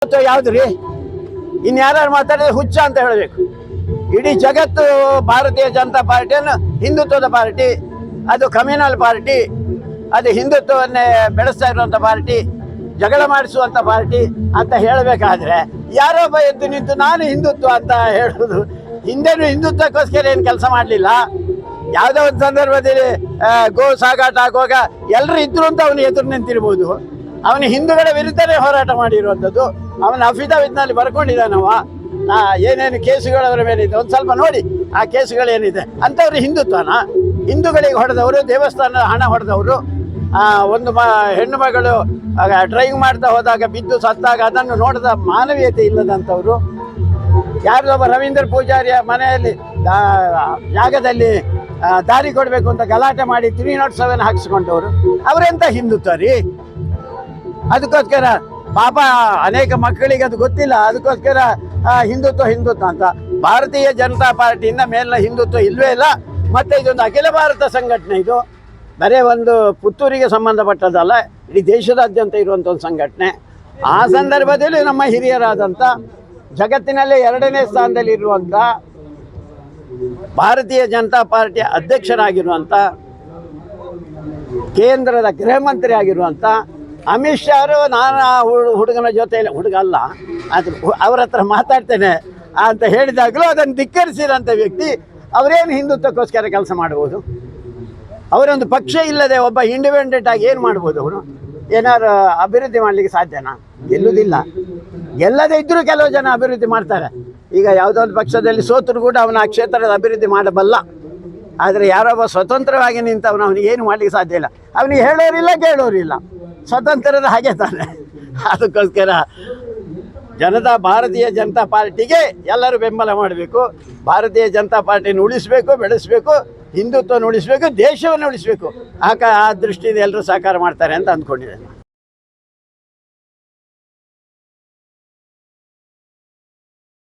ಯಾವ್ದ್ರಿ? ಇನ್ಯಾರು ಮಾತಾಡಿದ್ರೆ ಹುಚ್ಚ ಅಂತ ಹೇಳಬೇಕು. ಇಡೀ ಜಗತ್ತು ಭಾರತೀಯ ಜನತಾ ಪಾರ್ಟಿಯನ್ನು ಹಿಂದುತ್ವದ ಪಾರ್ಟಿ, ಅದು ಕಮ್ಯುನಲ್ ಪಾರ್ಟಿ, ಅದು ಹಿಂದುತ್ವವನ್ನೇ ಬೆಳೆಸ್ತಾ ಇರುವಂಥ ಪಾರ್ಟಿ, ಜಗಳ ಮಾಡಿಸುವಂಥ ಪಾರ್ಟಿ ಅಂತ ಹೇಳಬೇಕಾದ್ರೆ ಯಾರೋ ಒಬ್ಬ ಎದ್ದು ನಿಂತು ನಾನು ಹಿಂದುತ್ವ ಅಂತ ಹೇಳೋದು. ಹಿಂದೆನೂ ಹಿಂದುತ್ವಕ್ಕೋಸ್ಕರ ಏನು ಕೆಲಸ ಮಾಡಲಿಲ್ಲ. ಯಾವುದೋ ಒಂದು ಸಂದರ್ಭದಲ್ಲಿ ಗೋ ಸಾಗಾಟ ಆಗುವಾಗ ಎಲ್ಲರೂ ಇದ್ರು ಅಂತ ಅವನು ಎದುರು ನಿಂತಿರ್ಬೋದು. ಅವನು ಹಿಂದೂಗಳ ವಿರುದ್ಧನೇ ಹೋರಾಟ ಮಾಡಿರುವಂಥದ್ದು. ಅವನ ಅಫಿಡವಿಟ್ನಲ್ಲಿ ಬರ್ಕೊಂಡಿದ್ದಾನವ. ಏನೇನು ಕೇಸುಗಳು ಅವರ ಮೇಲಿದೆ ಒಂದು ಸ್ವಲ್ಪ ನೋಡಿ, ಆ ಕೇಸುಗಳೇನಿದೆ ಅಂಥವ್ರು ಹಿಂದುತ್ವನ? ಹಿಂದೂಗಳಿಗೆ ಹೊಡೆದವರು, ದೇವಸ್ಥಾನದ ಹಣ ಹೊಡೆದವರು, ಒಂದು ಹೆಣ್ಣು ಮಗಳು ಡ್ರೈವಿಂಗ್ ಮಾಡ್ತಾ ಹೋದಾಗ ಬಿದ್ದು ಸತ್ತಾಗ ಅದನ್ನು ನೋಡಿದ ಮಾನವೀಯತೆ ಇಲ್ಲದಂಥವ್ರು. ಯಾರೊಬ್ಬ ರವೀಂದ್ರ ಪೂಜಾರಿಯ ಮನೆಯಲ್ಲಿ ಜಾಗದಲ್ಲಿ ದಾರಿ ಕೊಡಬೇಕು ಅಂತ ಗಲಾಟೆ ಮಾಡಿ 307 ಹಾಕಿಸ್ಕೊಂಡವರು, ಅವರೆಂತ ಹಿಂದುತ್ವ ರೀ? ಅದಕ್ಕೋಸ್ಕರ ಪಾಪ ಅನೇಕ ಮಕ್ಕಳಿಗೆ ಅದು ಗೊತ್ತಿಲ್ಲ. ಅದಕ್ಕೋಸ್ಕರ ಹಿಂದುತ್ವ ಅಂತ. ಭಾರತೀಯ ಜನತಾ ಪಾರ್ಟಿಯಿಂದ ಮೇಲಿನ ಹಿಂದುತ್ವ ಇಲ್ಲವೇ ಇಲ್ಲ. ಮತ್ತು ಇದೊಂದು ಅಖಿಲ ಭಾರತ ಸಂಘಟನೆ. ಇದು ಬರೀ ಒಂದು ಪುತ್ತೂರಿಗೆ ಸಂಬಂಧಪಟ್ಟದಲ್ಲ, ಇಡೀ ದೇಶದಾದ್ಯಂತ ಇರುವಂಥ ಒಂದು ಸಂಘಟನೆ. ಆ ಸಂದರ್ಭದಲ್ಲಿ ನಮ್ಮ ಹಿರಿಯರಾದಂಥ, ಜಗತ್ತಿನಲ್ಲೇ 2ನೇ ಸ್ಥಾನದಲ್ಲಿ ಇರುವಂಥ ಭಾರತೀಯ ಜನತಾ ಪಾರ್ಟಿಯ ಅಧ್ಯಕ್ಷರಾಗಿರುವಂಥ, ಕೇಂದ್ರದ ಗೃಹ ಮಂತ್ರಿ ಆಗಿರುವಂಥ ಅಮಿತ್ ಶಾ ಅವರು, ನಾನು ಹುಡುಗನ ಜೊತೆಯಲ್ಲಿ, ಹುಡುಗ ಅಲ್ಲ ಅದು ಅವ್ರ ಹತ್ರ ಮಾತಾಡ್ತೇನೆ ಅಂತ ಹೇಳಿದಾಗಲೂ ಅದನ್ನು ಧಿಕ್ಕರಿಸಿರೋಂಥ ವ್ಯಕ್ತಿ. ಅವರೇನು ಹಿಂದುತ್ವಕ್ಕೋಸ್ಕರ ಕೆಲಸ ಮಾಡ್ಬೋದು? ಅವರೊಂದು ಪಕ್ಷ ಇಲ್ಲದೆ ಒಬ್ಬ ಇಂಡಿಪೆಂಡೆಂಟ್ ಆಗಿ ಏನು ಮಾಡ್ಬೋದು? ಅವರು ಏನಾದ್ರು ಅಭಿವೃದ್ಧಿ ಮಾಡಲಿಕ್ಕೆ ಸಾಧ್ಯನಾ? ಗೆಲ್ಲುವುದಿಲ್ಲ. ಗೆಲ್ಲದೇ ಇದ್ದರೂ ಕೆಲವು ಜನ ಅಭಿವೃದ್ಧಿ ಮಾಡ್ತಾರೆ. ಈಗ ಯಾವುದೋ ಒಂದು ಪಕ್ಷದಲ್ಲಿ ಸೋತರು ಕೂಡ ಅವನ ಆ ಕ್ಷೇತ್ರದ ಅಭಿವೃದ್ಧಿ ಮಾಡಬಲ್ಲ. ಆದರೆ ಯಾರೊಬ್ಬ ಸ್ವತಂತ್ರವಾಗಿ ನಿಂತವನು ಅವನಿಗೆ ಏನು ಮಾಡಲಿಕ್ಕೆ ಸಾಧ್ಯ ಇಲ್ಲ. ಅವನಿಗೆ ಹೇಳೋರಿಲ್ಲ, ಕೇಳೋರಿಲ್ಲ. ಸ್ವತಂತ್ರದ ಹಾಗೆ ತಾನೆ. ಅದಕ್ಕೋಸ್ಕರ ಭಾರತೀಯ ಜನತಾ ಪಾರ್ಟಿಗೆ ಎಲ್ಲರೂ ಬೆಂಬಲ ಮಾಡಬೇಕು. ಭಾರತೀಯ ಜನತಾ ಪಾರ್ಟಿಯನ್ನು ಉಳಿಸಬೇಕು, ಬೆಳೆಸಬೇಕು, ಹಿಂದುತ್ವವನ್ನು ಉಳಿಸಬೇಕು, ದೇಶವನ್ನು ಉಳಿಸಬೇಕು. ಆ ದೃಷ್ಟಿಯಿಂದ ಎಲ್ಲರೂ ಸಹಕಾರ ಮಾಡ್ತಾರೆ ಅಂತ ಅಂದ್ಕೊಂಡಿದ್ದೇನೆ.